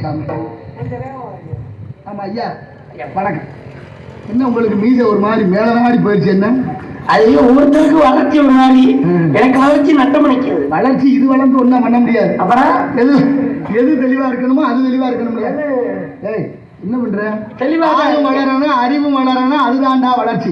சாமி. ஆமா ஐயா வணக்கம். என்ன உங்களுக்கு மீச ஒரு மாதிரி மேல மாடி போயிடுச்சு? என்ன ஐயோ, ஒவ்வொருத்தருக்கு வளர்ச்சி ஒரு மாதிரி. எனக்கு வளர்ச்சி நட்டம் நினைக்கிறது. வளர்ச்சி இது வளர்ந்து ஒன்றும் பண்ண முடியாது. அப்புறம் எது தெளிவா இருக்கணுமோ அது தெளிவா இருக்கணும். ஏய் என்ன பண்ற? தெளிவாக வளரணும், அறிவும் வளரணும், அதுதான்டா வளர்ச்சி.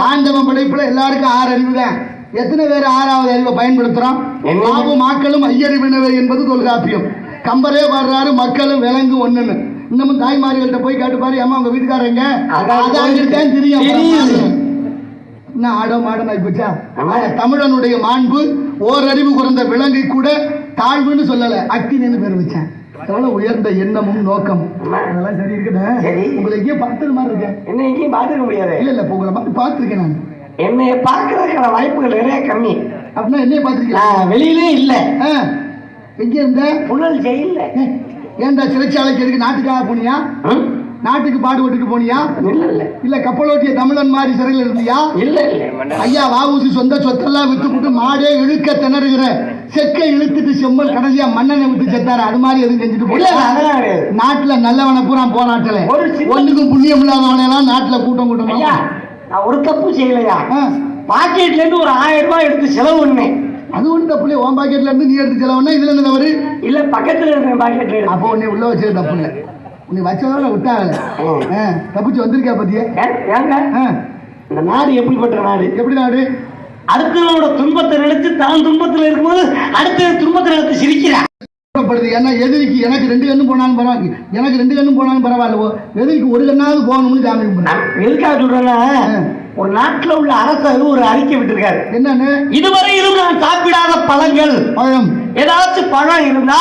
ஆண்டவன் படைப்புல எல்லாருக்கும் 6 அறிவு தான். எத்தனை பேர் 6வது அறிவை பயன்படுத்துறோம்? மாவும் மாக்களும் ஐயறிவினவை என்பது தொல்காப்பியம். கம்பரே பாடுறாரு, மக்களும் விலங்கு ஒண்ணுன்னு. இன்னமும் தாய்மார்கள்ட்ட போய் கேட்டு பாரு, அம்மா உங்க வீட்டுக்காரங்க அதான் தெரியும். என்ன ஆடோ மாடன் ஆயிப்போச்சா? தமிழனுடைய மாண்பு ஓரறிவு குறைந்த விலங்கை கூட தாழ்வுன்னு சொல்லல, அக்கின்னு பேர் வச்சேன். எவ்வளவு உயர்ந்த எண்ணமும் நோக்கமும். அதெல்லாம் சரி இருக்குதா? உங்களை எங்கேயும் பார்த்தது மாதிரி இருக்கேன். என்ன எங்கேயும் பார்த்துக்க முடியாது. இல்ல இல்ல, உங்களை மாதிரி பார்த்துருக்கேன் நான். என்னைய பார்க்கறதுக்கான வாய்ப்புகள் நிறைய கம்மி. அப்படின்னா என்னைய பார்த்துருக்கேன்? வெளியிலே இல்ல. எங்க இருந்த? புனல் ஜெயில்ல. ஏன்டா சிறைச்சாலைக்கு எதுக்கு? நாட்டுக்காக போனியா? நாட்டுக்கு பாடுபட்டுக்கு போனியா? இல்ல கப்பலோட்டிய தமிழன் மாதிரி சிறையில் இருந்தியா? இல்ல ஐயா வஉசி சொந்த சொத்தெல்லாம் வித்துக்கிட்டு மாடே இழுக்க திணறுகிற செக்கை இழுத்துட்டு செம்மல் கடைசியா மண்ணனை விட்டு செத்தாரு. அது மாதிரி எதுவும் செஞ்சுட்டு போல. நாட்டுல நல்லவனை பூரா போராட்டல, ஒண்ணுக்கும் புண்ணியம் இல்லாதவனெல்லாம் நாட்டுல கூட்டம் கூட்டம். நான் ஒரு தப்பு செய்யலையா? பாக்கெட்ல இருந்து ஒரு 1000 ரூபாய் எடுத்து செலவு பண்ணேன். அது ஒண்ணு தப்பு இல்லையா? உன் பாக்கெட்ல இருந்து நீ எடுத்து செலவுனா இதுல என்ன தவறு? இல்ல பக்கத்துல இருக்கிற பாக்கெட்ல. அப்போ உன்னை உள்ள வச்சது தப்பு இல்லை. உன்னை வச்சதோட விட்டாங்கல்ல, தப்பிச்சு வந்திருக்கா பத்தியா? இந்த நாடு எப்படிப்பட்ட நாடு? எப்படி நாடு? அடுத்தவனோட துன்பத்தை நினைச்சு தான் துன்பத்துல இருக்கும்போது அடுத்த துன்பத்தை நினைச்சு சிரிக்கிறான். ஏன்னா எதிரிக்கு எனக்கு 2 கண்ணும் போனாலும் பரவாயில்ல, எனக்கு 2 கண்ணும் போனாலும் பரவாயில்ல, எதிரிக்கு ஒரு கண்ணாவது போகணும்னு காமிக்க. எதுக்காக சொல்றேன்னா, ஒரு நாட்டில் உள்ள அரசர் ஒரு அறிக்கை விட்டுருக்காரு. என்னன்னு? இதுவரையிலும் நான் சாப்பிடாத பழங்கள், பழம் ஏதாச்சும் பழம் இருந்தா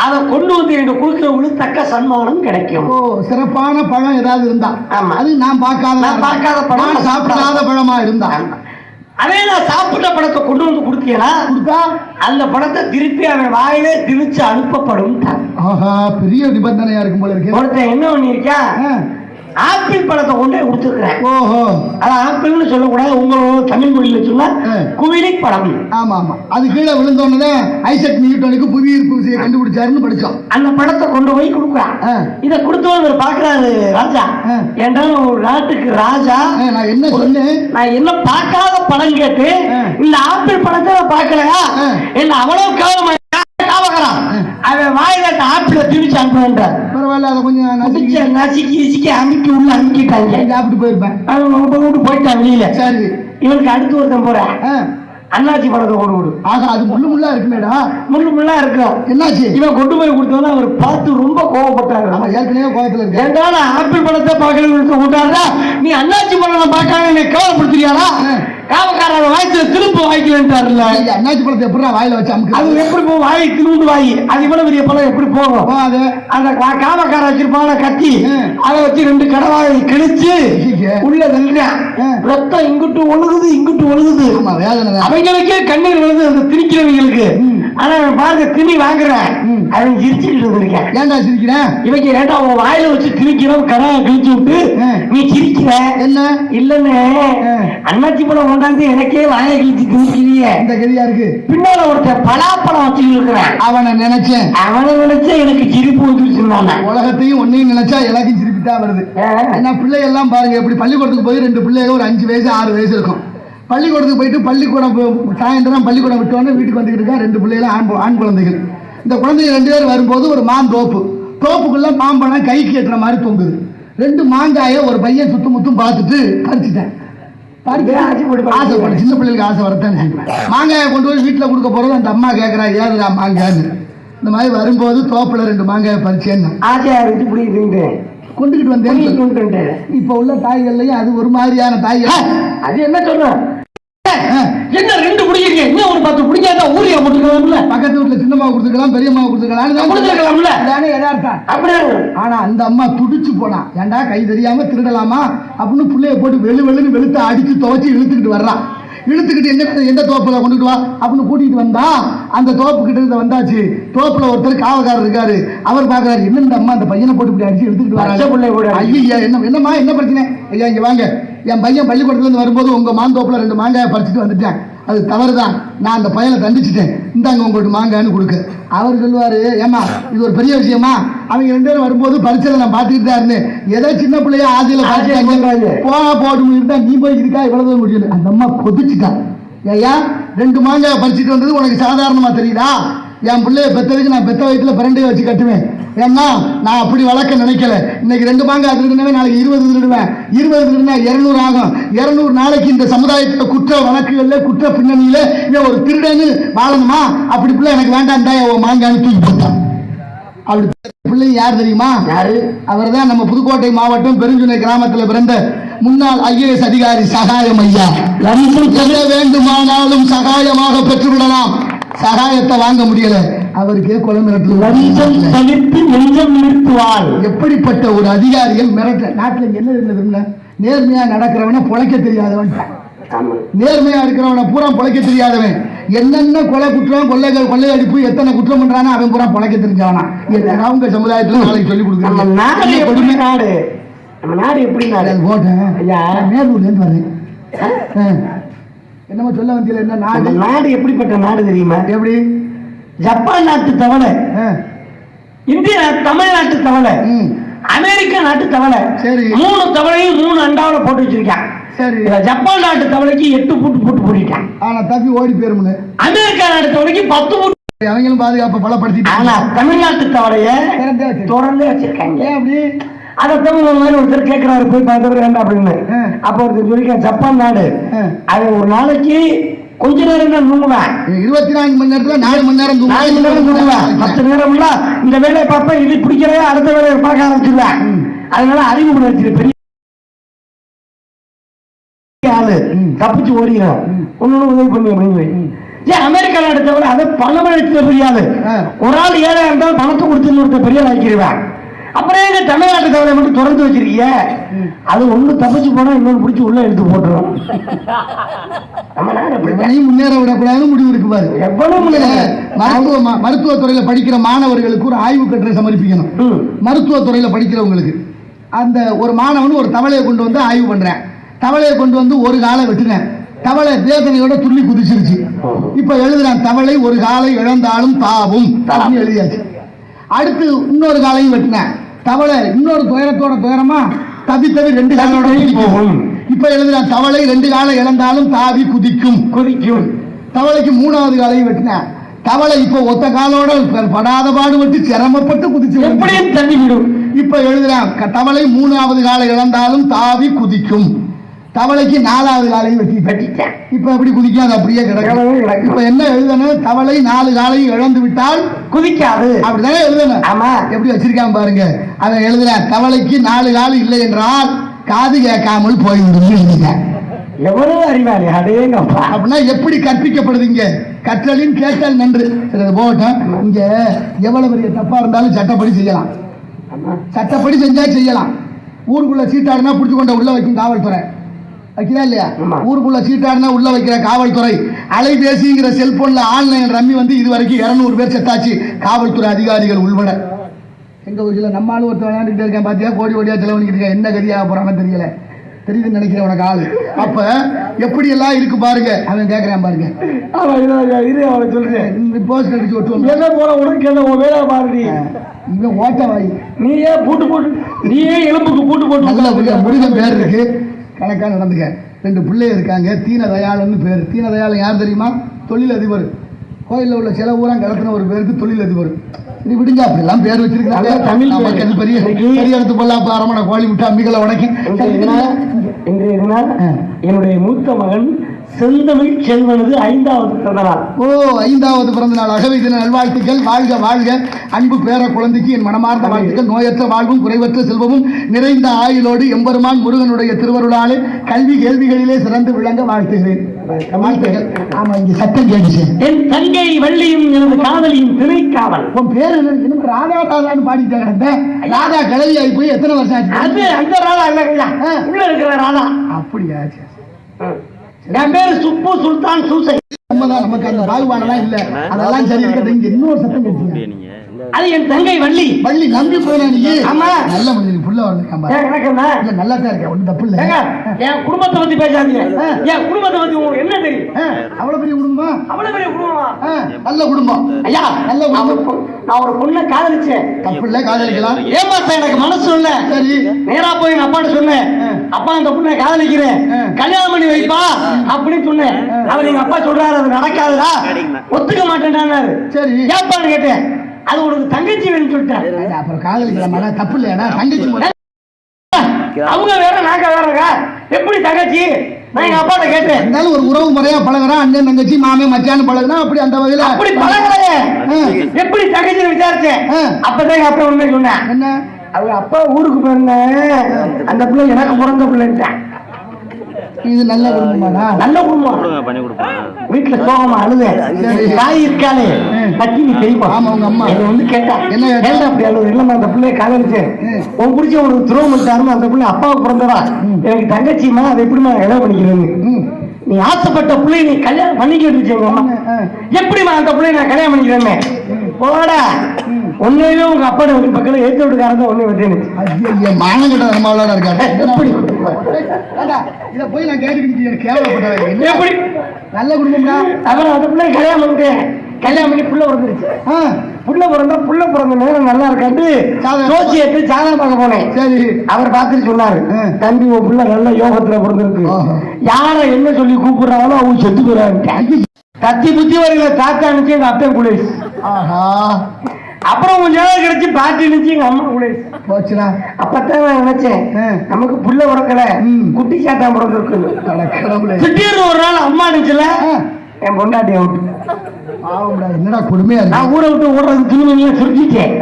அதை கொண்டு வந்து எங்க கொடுக்கிறவங்களுக்கு தக்க சன்மானம் கிடைக்கும். சிறப்பான பழம் ஏதாவது இருந்தா, அது நான் பார்க்காத பழம், சாப்பிடாத பழமா இருந்தா, அதே நான் சாப்பிட்ட பழத்தை கொண்டு வந்து கொடுத்தீங்கன்னா கொடுத்தா அந்த பழத்தை திருப்பி அவன் வாயிலே திணிச்சு அனுப்பப்படும். பெரிய நிபந்தனையா இருக்கும் போல இருக்கு. ஒருத்தன் என்ன பண்ணிருக்கா, ஆப்பிள் பழத்தை கொண்டே கொடுத்துருக்கிறேன். ஓஹோ, அது ஆப்பிள்னு சொல்லக்கூடாது, உங்களோட தமிழ் மொழியில சொன்னா குவிலை பழம். ஆமா ஆமா, அது கீழே விழுந்தோன்னு ஐசக் நியூட்டனுக்கு புவியீர்ப்பு விசையை கண்டுபிடிச்சாருன்னு படிச்சோம். அந்த பழத்தை கொண்டு போய் கொடுக்குறான். இதை கொடுத்தவங்க பாக்குறாரு ராஜா, என்றால் ஒரு நாட்டுக்கு ராஜா. நான் என்ன சொன்னேன்? நான் என்ன பார்க்காத பழம் கேட்டு இந்த ஆப்பிள் பழத்தை பார்க்கலையா என்ன அவ்வளவு காவமா அவன் வாயில ஆப்பிள திணிச்சு அனுப்புறான். பரவாயில்ல, அதை கொஞ்சம் நசுக்கி அமுக்கி உள்ள அமுக்கிட்டாங்க. சாப்பிட்டு போயிருப்பேன். அவன் போயிட்டான் வெளியில. சரி, இவனுக்கு அடுத்து ஒருத்தன் போறான், அண்ணாச்சி பழத்தை கொண்டு விடு. ஆக அது முள்ளா இருக்குமேடா. முள்ளா இருக்கும். என்னாச்சு? இவன் கொண்டு போய் கொடுத்தவன அவர் பார்த்து ரொம்ப கோவப்பட்டாரு. ஏற்கனவே கோவத்துல இருக்கு. ஏன்டா ஆப்பிள் பழத்தை பார்க்கணும் விட்டாரா, நீ அண்ணாச்சி பழத்தை பார்க்காம என்னை கேவலப்படுத்துறியாடா? காவக்காரங்க வாய்ச்சல திரும்ப வாய்க்கலன்ட்டாருல்ல. அண்ணாச்சி பழத்தை எப்படி வாயில வச்சு அமுக்கு? அது எப்படி போகும்? வாய் திரும்ப வாய், அது இவ்வளவு பெரிய பழம் எப்படி போகும்? அது அந்த காவக்கார வச்சிருப்பான கத்தி, அதை வச்சு 2 கடவாயை கிழிச்சு உள்ள தள்ளினான். ரத்தம் இங்கிட்டு ஒழுகுது இங்கிட்டு ஒழுகுது. அவங்களுக்கே கண்ணீர் வருது அந்த திணிக்கிறவங்களுக்கு. ஆனா பாருங்க, திணி வாங்குறேன் அவன் சிரிச்சுக்கிட்டு இருக்கேன். ஏன்டா சிரிக்கிறேன்? இவங்க ஏன்டா உன் வாயில வச்சு திணிக்கிறோம் கடை கிழிச்சு விட்டு நீ சிரிக்கிற? என்ன இல்லன்னு அண்ணாச்சி பழம் கொண்டாந்து எனக்கே வாயை கிழிச்சு திணிக்கிறீங்க. இந்த கதியா இருக்கு. பின்னால ஒருத்தர் பலாப்பழம் வச்சு இருக்கிறேன். அவனை நினைச்சேன் எனக்கு சிரிப்பு வந்துருச்சுன்னாங்க. உலகத்தையும் ஒன்னையும் நினைச்சா எல்லாத்தையும் சிரிப்பு தான் வருது. ஏன்னா பிள்ளை எல்லாம் பாருங்க, எப்படி பள்ளிக்கூடத்துக்கு போய் 2 பிள்ளைங்க ஒரு 5 வயசு 6 வயசு இருக்கும். பள்ளிக்கூடத்துக்கு போயிட்டு பள்ளிக்கூடம் சாயந்தரம் பள்ளிக்கூடம் விட்டோன்னு வீட்டுக்கு வந்துக்கிட்டு இருக்கா 2 பிள்ளைகளும் ஆண் குழந்தைகள். இந்த குழந்தைங்க 2 பேர் வரும்போது ஒரு தோப்புக்குள்ள மாம்பழம் கைக்கு ஏற்றுற மாதிரி தொங்குது. 2 மாங்காயை ஒரு பையன் சுத்தமுத்தும் பார்த்துட்டு பறிச்சுட்டேன். ஆசைப்பட்டு சின்ன பிள்ளைகளுக்கு ஆசை வரத்தான். மாங்காயை கொண்டு போய் வீட்டில் கொடுக்க போறது அந்த அம்மா கேட்கறா, ஏதுடா மாங்கான்னு. இந்த மாதிரி வரும்போது தோப்புல 2 மாங்காயை பறிச்சேன்னு ஆசையா இருக்கு கொண்டுகிட்டு வந்தேன். இப்ப உள்ள தாய்கள்லயும் அது ஒரு மாதிரியான தாய்கள். அது என்ன சொல்ற? என்ன 2 குடிக்கிறீங்க? என்ன ஒரு 10 குடிக்காத ஊரியா போட்டுக்கலாம்ல? பக்கத்து வீட்டுல சின்னமாவை கொடுத்துக்கலாம், பெரியம்மாவை கொடுத்துக்கலாம்ல. ஆனா அந்த அம்மா துடிச்சு போனா, ஏண்டா கை தெரியாம திருடலாமா அப்படின்னு பிள்ளைய போட்டு வெளுன்னு வெளுத்து அடிச்சு துவைச்சு இழுத்துக்கிட்டு வர்றான். இழுத்துக்கிட்டு எந்த தோப்புல கொண்டுட்டு வா அப்படின்னு கூட்டிட்டு வந்தா, அந்த தோப்பு கிட்ட வந்தாச்சு. தோப்புல ஒருத்தர் காவக்காரர் இருக்காரு. அவர் பாக்குறாரு, என்ன இந்த அம்மா அந்த பையனை போட்டு இப்படி அடிச்சு எடுத்துக்கிட்டு வர. ஐயா என்னம்மா என்ன பிரச்சனை? ஐயா இங்க வாங்க, என் பையன் பள்ளிக்கூடத்துல இருந்து வரும்போது உங்க மாந்தோப்புல 2 மாங்காயை பறிச்சுட்டு வந்துட்டேன். அது தவறுதான். நான் அந்த பயலை தண்டிச்சிட்டேன், இந்தாங்க உங்களுக்கு மாங்கான்னு கொடுக்க. அவர் சொல்லுவாரு, ஏமா இது ஒரு பெரிய விஷயமா, அவங்க 2 பேரும் வரும்போது பரிசலை நான் பார்த்துக்கிட்டு தான் இருந்தேன், ஏதோ சின்ன பிள்ளைய ஆசையில பார்த்துட்டாங்க போட்டு இருந்தா நீ போய் இருக்கா இவ்வளவு முடியும். அந்த அம்மா கொதிச்சுட்டா. ஐயா 2 மாங்காய் பறிச்சுட்டு வந்தது உனக்கு சாதாரணமா தெரியுதா? என் பிள்ளைய பெற்றதுக்கு நான் பெத்த வயிற்றுல பிரண்டையை வச்சு கட்டுவேன். ஏன்னா நான் அப்படி வளர்க்க நினைக்கல. இன்னைக்கு 2 மாங்காய் திருடுனவே நாளைக்கு 20 திருடுவேன். 20 திருடுனா 200 ஆகும். 200 நாளைக்கு இந்த சமுதாயத்தில் குற்ற வழக்குகள்ல குற்ற பின்னணியில இவன் ஒரு திருடன்னு வாழணுமா? அப்படி பிள்ளை எனக்கு வேண்டாம்டா மாங்கான்னு தூக்கி போட்டான். அப்படி பிள்ளை யார் தெரியுமா? யாரு? அவர் தான் நம்ம புதுக்கோட்டை மாவட்டம் பெருஞ்சுனை கிராமத்தில் பிறந்த முன்னாள் IAS அதிகாரி சகாயம் ஐயா. எதை வேண்டுமானாலும் சகாயமாக பெற்றுவிடலாம், சகாயத்தை வாங்க முடியல. அவருக்கே கொலை நிறுத்துவாள். எப்படிப்பட்ட ஒரு அதிகாரிகள் மிரட்ட. நாட்டில் என்ன இருந்தது? நேர்மையா நடக்கிறவன பொழைக்க தெரியாதவன், நேர்மையா இருக்கிறவன பூரா பொழைக்க தெரியாதவன். என்னென்ன கொலை குற்றம் கொள்ளையடிப்பு எத்தனை குற்றம் பண்றானோ அவன் பூரா பொழைக்க தெரிஞ்சவனா. அவங்க சமுதாயத்துல நாளைக்கு சொல்லி கொடுக்குறாங்க. நம்ம நாடு எப்படி போட்டேன் நேர்ல இருந்து வரேன். என்னமோ சொல்ல வந்தீங்க. என்ன நாடு? நாடு எப்படிப்பட்ட நாடு தெரியுமா? எப்படி? ஜப்பான் நாட்டு தவளை, இந்திய தமிழ்நாட்டு தவளை, அமெரிக்க நாட்டு தவளை. சரி, 3 தவளையும் 3 அண்டாவில போட்டு வச்சிருக்கான். சரி, ஜப்பான் நாட்டு தவளைக்கு 8 பூட்டு போட்டுட்டான். ஆனா தப்பி ஓடி போயிருமுன்னு. அமெரிக்கா நாட்டு தவளைக்கு 10 பூட்டு. அவங்களும் பாதுகாப்பு பலப்படுத்திட்டு. ஆனா தமிழ்நாட்டு தவளைய தொடர்ந்து வச்சிருக்காங்க. அப்படி அதை தமிழ் மாதிரி ஒருத்தர் கேட்கிறாரு, போய் பார்த்தவர் வேண்டாம் அப்படின்னு. அப்ப ஒருத்தர் சொல்லிக்க, ஜப்பான் நாடு அது ஒரு நாளைக்கு கொஞ்ச நேரம் தான் தூங்குவேன், 24 மணி நேரத்துல 4 மணி நேரம் தூங்குவேன். மற்ற நேரம் இந்த வேலையை பார்ப்பேன், இது பிடிக்கிறதே அடுத்த வேலையை பார்க்க ஆரம்பிச்சிருவேன். அதனால அறிமுகம் வச்சிரு பெரிய ஆளு தப்பிச்சு ஓடிடும், ஒன்னு உதவி பண்ணி அப்படின்னு. ஏன் அமெரிக்கா நாடு தவிர அதை பணம் எடுத்து பெரிய ஆளு, ஒரு ஆள் 7 இருந்தாலும் பணத்தை கொடுத்து ஒருத்தர் பெரிய ஆக்கிடுவேன். அப்புறம் எங்க தமிழ்நாட்டு தவளை மட்டும் திறந்து வச்சிருக்கீங்க? அது ஒண்ணு தப்பிச்சு போனா இன்னொன்னு பிடிச்சி உள்ள எடுத்து போட்டுரும். முன்னேற விடக்கூடாது முடிவு இருக்கு பாரு. எவ்வளவு மருத்துவத்துறையில படிக்கிற மாணவர்களுக்கு ஒரு ஆய்வு கட்டுரை சமர்ப்பிக்கணும். மருத்துவத்துறையில படிக்கிறவங்களுக்கு அந்த ஒரு மாணவன் ஒரு தவளையை கொண்டு வந்து ஆய்வு பண்றேன். தவளையை கொண்டு வந்து ஒரு காலை வெட்டுனேன். தவளை வேதனையோட துள்ளி குதிச்சிருச்சு. இப்ப எழுதுறான், தவளை ஒரு காலை இழந்தாலும் தாவும் எழுதியாச்சு. அடுத்து இன்னொரு காலையும் வெட்டினேன். தவளை இன்னொரு துயரத்தோட துயரமா தவி 2 காலோட போகும். இப்ப எழுதுறான், தவளை 2 காலை இழந்தாலும் தாவி குதிக்கும். தவளைக்கு 3வது காலையும் வெட்டினேன். தவளை இப்ப ஒத்த காலோட படாத பாடுபட்டு சிரமப்பட்டு குதிச்சு எப்படியும் தள்ளிவிடும். இப்ப எழுதுறான், தவளை 3வது காலை இழந்தாலும் தாவி குதிக்கும். தவளைக்கு 4வது காலையும் வெட்டிட்டேன். இப்ப எப்படி குதிக்காது? அப்படியே கிடக்கும். இப்ப என்ன எழுதணும்? தவளை 4 காலையும் இழந்து விட்டால் குதிக்காது, அப்படிதானே எழுதணும். ஆமா, எப்படி வச்சிருக்கான் பாருங்க. அதை எழுதுறேன், தவளைக்கு 4 கால் இல்லை என்றால் காது கேட்காமல் போய்விடும். எவ்வளவு அறிவாளி அடேங்கப்பா. அப்படின்னா எப்படி கற்பிக்கப்படுதுங்க? கற்றலின் கேட்டல் நன்று. போட்டோம். இங்க எவ்வளவு பெரிய தப்பா இருந்தாலும் சட்டப்படி செய்யலாம், சட்டப்படி செஞ்சா செய்யலாம். ஊருக்குள்ள சீட்டாடுனா பிடிச்சு கொண்ட உள்ள வைக்கும் காவல்துறை, வைக்கிறா இல்லையா? ஊருக்குள்ள சீட்டாடுனா உள்ள வைக்கிற காவல்துறை. அலைபேசிங்கிற செல்போன்ல ஆன்லைன் ரம்மி வந்து இது வரைக்கும் 200 பேர் செத்தாச்சு, காவல்துறை அதிகாரிகள் உள்பட. எங்க ஊர்ல நம்மளும் ஒருத்தர் விளையாண்டுட்டு இருக்கேன், பாத்தியா, கோடி கோடியா செலவழிக்கிட்டு இருக்கேன். என்ன கதியாக போறான்னு தெரியல, தெரியுதுன்னு நினைக்கிறேன் உனக்கு ஆளு. அப்ப எப்படி எல்லாம் இருக்கு பாருங்க. அவன் கேட்கறான் பாருங்க, அவன் சொல்றேன் போஸ்ட் அடிச்சு ஒட்டுவோம் என்ன போற உனக்கு என்ன வேலை பாருடி. இவன் ஓட்ட வாய், நீயே பூட்டு போட்டு, நீயே எலும்புக்கு பூட்டு போட்டு. நல்ல முருகன் பேர் இருக்கு, கணக்கா நடந்துக்க. 2 பிள்ளை இருக்காங்க. தீனதயாளன்னு பேர். தீனதயாளன் யார் தெரியுமா? தொழிலதிபர். கோயிலில் உள்ள சில ஊரா கடத்தின ஒரு பேருக்கு தொழிலதிபர். இது விடுங்க, அப்படிலாம் பேர் வச்சிருக்காங்க. தமிழ் பெரிய பெரிய இடத்து பொல்லாப்பு அரமணை கோழி விட்டு அம்பிகளை உடக்கி. என்னுடைய மூத்த மகன் செந்தமிழ் செல்வனது 5வது பிறந்த நாள். 5வது பிறந்த நாள். ஆகவே தின நல்வாழ்த்துக்கள். வாழ்க வாழ்க. அன்பு பேர குழந்தைக்கு என் மனமார்ந்த வாழ்த்துக்கள். நோயற்ற வாழ்வும் குறைவற்ற செல்வமும் நிறைந்த ஆயுளோடு எம்பெருமான் முருகனுடைய திருவருளாலே கல்வி கேள்விகளிலே சிறந்து விளங்க வாழ்த்துகிறேன். வாழ்த்துக்கள். ஆமா, இங்க சட்டம் கேட்டுச்சு. என் தங்கை வள்ளியும் எனது காதலியும் திணைக்காவல். உன் பேர் என்ன? ராதா ராதான்னு பாடிட்டு கிடந்தேன். ராதா கிளவி ஆகி போய் எத்தனை வருஷம் ஆச்சு? அது அந்த ராதா இல்ல, உள்ள இருக்கிற ராதா. அப்படியா? என் பேரு சுப்பு சுல்தான் சூசை. நமக்கு அந்த பாகுபாடெல்லாம் இல்ல. அதெல்லாம் சரி இருக்கட்டும். இங்க இன்னொரு சத்தம் கேட்டு அது என் தங்கை வள்ளி. வள்ளி நம்பி போனா நீ? ஆமா. நல்ல மனிதன் புள்ள வரலாம். எனக்கு என்ன நல்லா தான் இருக்கேன், ஒன்றும் தப்பு இல்லை. என் குடும்பத்தை பத்தி பேசாதீங்க. என் குடும்பத்தை பத்தி உங்களுக்கு என்ன தெரியும்? அவ்வளவு பெரிய குடும்பம், அவ்வளவு பெரிய குடும்பமா? நல்ல குடும்பம் ஐயா. நல்ல குடும்பம். நான் ஒரு பொண்ணை காதலிச்சேன். தப்பு இல்லை, காதலிக்கலாம். ஏமாத்த எனக்கு மனசு இல்ல. சரி, நேரா போய் எங்க அப்பாட்ட சொன்னேன், அப்பா அந்த பொண்ணை காதலிக்கிறேன், கல்யாணம் பண்ணி வைப்பா அப்படின்னு சொன்னேன். அவர் எங்க அப்பா சொல்றாரு அது நடக்காதுடா, ஒத்துக்க மாட்டேன்டாரு. சரி, ஏப்பான்னு கேட்டேன். அது உனக்கு தங்கச்சி வேணும்னு சொல்லிட்டேன். அப்புறம் காதலிக்கலாம், தப்பு இல்லையா? தங்கச்சி அவங்க வேற நாங்க வேறங்க, எப்படி தங்கச்சி? நான் எங்க அப்பாட்ட கேட்டேன். இருந்தாலும் ஒரு உறவு முறையா பழகுறான், அண்ணன் தங்கச்சி மாமே மச்சான்னு பழகுனா அப்படி அந்த வகையில அப்படி பழகுறாயே. எப்படி தங்கச்சி விசாரிச்சேன். அப்பதான் எங்க அப்பா உண்மை சொன்னேன். என்ன? அவங்க அப்பா ஊருக்கு போயிருந்தேன், அந்த பிள்ளை எனக்கு பிறந்த பிள்ளைன்ட்டேன். இது நல்ல குடும்பமாடா? நல்ல குடும்பம். வீட்டுல சோகமா அழுதேன். தாய் இருக்காளே பத்தி நீ தெரியுமா? ஆமா, உங்க அம்மா வந்து கேட்டா என்ன அப்படி அழுது? இல்லம்மா அந்த பிள்ளைய காதலிச்சேன், உன் பிடிச்ச உனக்கு துரோகம் பண்ணிட்டாருன்னு அந்த பிள்ளை அப்பாவுக்கு பிறந்ததா, எனக்கு தங்கச்சிமா அதை எப்படிமா கல்யாணம் பண்ணிக்கிறது? நீ ஆசைப்பட்ட பிள்ளை நீ கல்யாணம் பண்ணிக்கிட்டு அம்மா, எப்படிமா அந்த பிள்ளை நான் கல்யாணம் பண்ணிக்கிறேன்? போடா, உன்னையுமே உங்க அப்பா பக்கத்துல ஏற்ற விட்டுக்காரங்க ஒண்ணு விட்டு மானங்கிட்ட நம்மளோட இருக்காரு. இத போய் நான் கேட்டுக்கிட்டு கேவலப்பட்டேன். எப்படி நல்ல குடும்பம்டா? அப்புறம் அந்த பிள்ளை கல்யாணம் பண்ணிட்டேன். கல்யாணம் பண்ணி புள்ள பிறந்துருச்சு. புள்ள பிறந்த நேரம் நல்லா இருக்காண்டு ஜோசியத்தை சாதம் பார்க்க போனேன். சரி, அவர் பார்த்துட்டு சொன்னாரு, தம்பி உன் புள்ள நல்ல யோகத்துல பிறந்திருக்கு, யார என்ன சொல்லி கூப்பிடுறாங்களோ அவங்க செத்து போறாங்க. கத்தி புத்தி வருகிற தாத்தா நினைச்சு எங்க அப்பா குலேஷ். அப்புறம் கொஞ்ச நாள் கிடைச்சு பாட்டி நினைச்சு எங்க அம்மா குலேஷ் போச்சுடா. அப்பதான் நான் நினைச்சேன் நமக்கு புள்ள பிறக்கல, குட்டி சாத்தா பிறந்திருக்கு. திடீர்னு ஒரு நாள் அம்மா நினைச்சல என் பொண்டாட்டி அவுட்டு. என்னடா கொடுமையா? நான் ஊரை விட்டு ஓடுறது துணிமணியா சுருக்கிட்டேன்.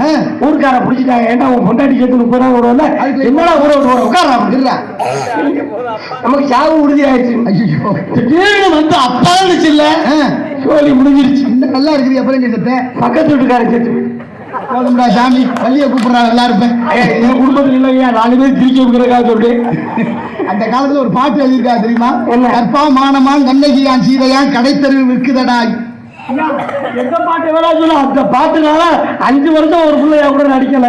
ஊருக்கார பிடிச்சிட்டாங்க. ஏன்டா உன் பொண்டாட்டி சேர்த்து 30 நாள் ஓடுவோம்ல, என்னடா ஊரை விட்டு ஓட உட்கார நமக்கு சாவு உறுதி ஆயிடுச்சு. ஐயோ, திடீர்னு வந்து அப்பா இருந்துச்சு இல்ல, சோழி முடிஞ்சிருச்சு. நல்லா இருக்குது. அப்புறம் செத்த பக்கத்து வீட்டுக்கார சேர்த்து போதும்டா சாமி, பள்ளியை கூப்பிடுறாங்க நல்லா இருப்பேன். என் குடும்பத்தில் இல்லையா 4 பேர் திருச்சி கொடுக்குறக்காக சொல்லி அந்த காலத்துல ஒரு பாட்டு எழுதியிருக்கா தெரியுமா? கற்பா மானமான் கண்ணகியான் சீதையான் கடைத்தறிவு விற்குதடா. எந்த பாட்டு வேணா சொல்ல, அந்த பாட்டுனால 5 வருஷம் ஒரு பிள்ளையா கூட நடிக்கல.